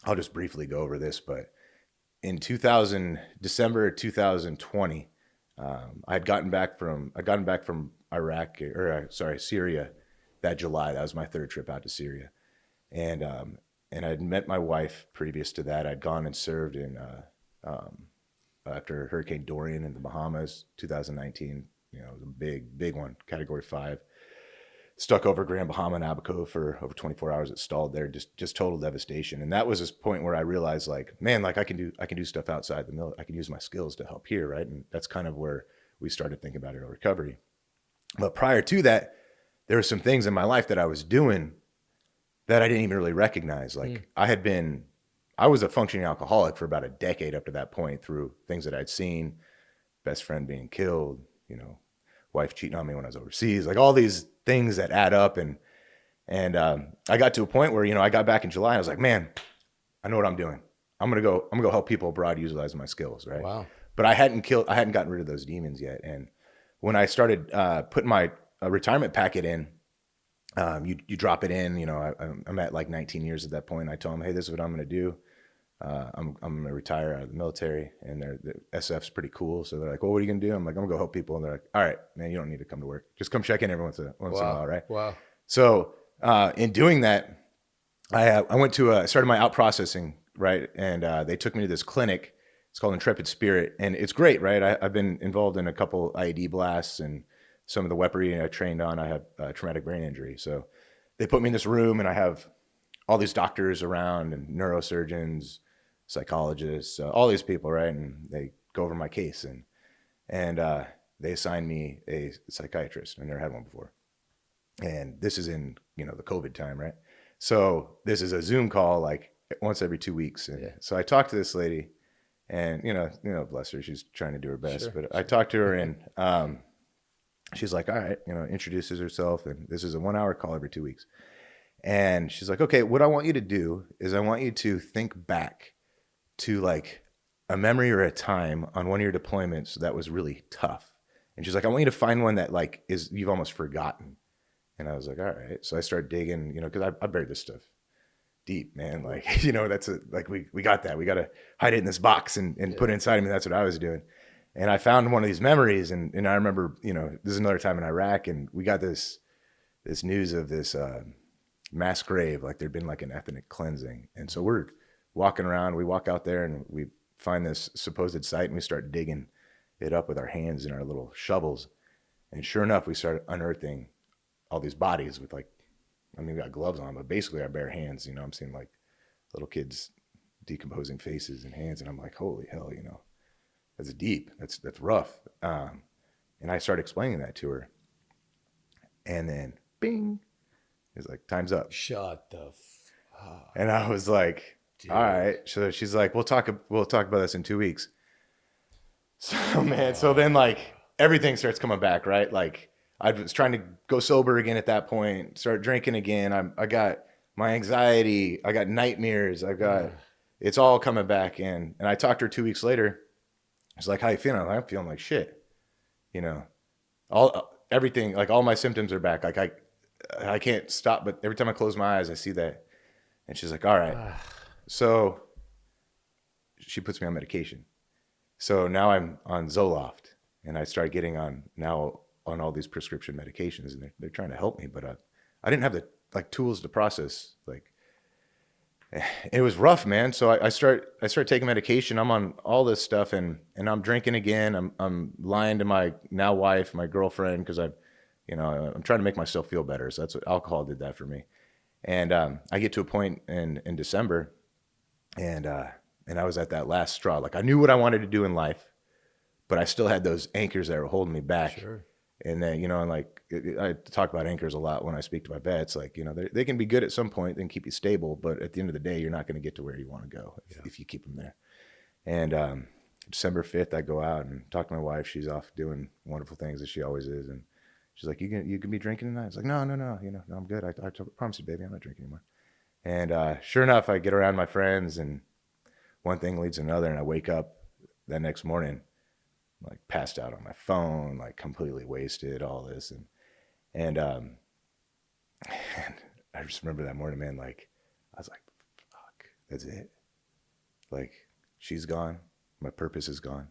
I'll just briefly go over this, but in December 2020, I'd gotten back from Iraq, or sorry, Syria that July. That was my third trip out to Syria. And I'd met my wife previous to that. I'd gone and served in after Hurricane Dorian in the Bahamas, 2019. You know, it was a big one, Category 5. Stuck over Grand Bahama and Abaco for over 24 hours. It stalled there, just total devastation. And that was this point where I realized, like, man, like I can do stuff outside the mill. I can use my skills to help here, right? And that's kind of where we started thinking about our recovery. But prior to that, there were some things in my life that I was doing that I didn't even really recognize. Like I was a functioning alcoholic for about a decade up to that point through things that I'd seen, best friend being killed, you know, wife cheating on me when I was overseas, like all these things that add up. And I got to a point where, you know, I got back in July and I was like, man, I know what I'm doing. I'm going to go help people abroad utilize my skills. Right. Wow. But I hadn't gotten rid of those demons yet. And when I started putting my retirement packet in, you drop it in, you know, I'm at like 19 years at that point. I told them, hey, this is what I'm going to do. I'm going to retire out of the military, and the SF's pretty cool. So they're like, well, what are you going to do? I'm like, I'm going to go help people. And they're like, all right, man, you don't need to come to work. Just come check in every once in a while. Right. Wow. So, in doing that, I started my out processing. Right. And, they took me to this clinic. It's called Intrepid Spirit, and it's great. Right. I've been involved in a couple IED blasts and some of the weaponry I trained on. I have a traumatic brain injury. So they put me in this room, and I have all these doctors around and neurosurgeons, psychologists, all these people, right? And they go over my case, and they assigned me a psychiatrist. I never had one before. And this is in, you know, the COVID time, right? So this is a Zoom call like once every 2 weeks. And so I talked to this lady, and you know, bless her, she's trying to do her best. But I talked to her, and she's like, all right, you know, introduces herself, and this is a 1 hour call every 2 weeks. And she's like, okay, what I want you to do is I want you to think back to like a memory or a time on one of your deployments that was really tough. And she's like, I want you to find one that like you've almost forgotten. And I was like, all right. So I started digging, you know, because I buried this stuff deep, man. Like, you know, like we got that. We got to hide it in this box and put it inside of me. That's what I was doing. And I found one of these memories, and I remember, you know, this is another time in Iraq, and we got this news of this mass grave, like there'd been like an ethnic cleansing. And so we're walking around, we walk out there, and we find this supposed site, and we start digging it up with our hands and our little shovels. And sure enough, we started unearthing all these bodies with like, I mean, we got gloves on, but basically our bare hands, you know, I'm seeing like little kids decomposing faces and hands. And I'm like, holy hell, you know, that's deep. That's rough. And I started explaining that to her. And then bing, it's like, time's up. Shut the fuck. And I was like, Dude. all right. So she's like, we'll talk about this in 2 weeks. So man, so then like everything starts coming back, right? Like I was trying to go sober again at that point, start drinking again. I got my anxiety, I got nightmares, it's all coming back in. And I talked to her 2 weeks later. She's like, how you feeling? I'm feeling like shit. You know, everything, like all my symptoms are back. Like I can't stop, but every time I close my eyes, I see that. And she's like, all right. So she puts me on medication. So now I'm on Zoloft, and I start getting on all these prescription medications, and they're trying to help me, but I didn't have the like tools to process. Like it was rough, man. So I start taking medication. I'm on all this stuff, and I'm drinking again. I'm lying to my now wife, my girlfriend, because I'm trying to make myself feel better. So that's what alcohol did that for me. And I get to a point in December, and I was at that last straw. Like I knew what I wanted to do in life, but I still had those anchors that were holding me back. Sure. And then, you know, and like I talk about anchors a lot when I speak to my vets. Like, you know, they can be good at some point, they can keep you stable, but at the end of the day, you're not going to get to where you want to go if you keep them there. And December 5th, I go out and talk to my wife. She's off doing wonderful things as she always is. And she's like, you can be drinking tonight? I was like, no, you know, no, I'm good. I promise you, baby, I'm not drinking anymore. And sure enough, I get around my friends, and one thing leads to another, and I wake up that next morning like passed out on my phone, like completely wasted, all this. And I just remember that morning, man, like I was like, fuck, That's it. Like, she's gone. My purpose is gone.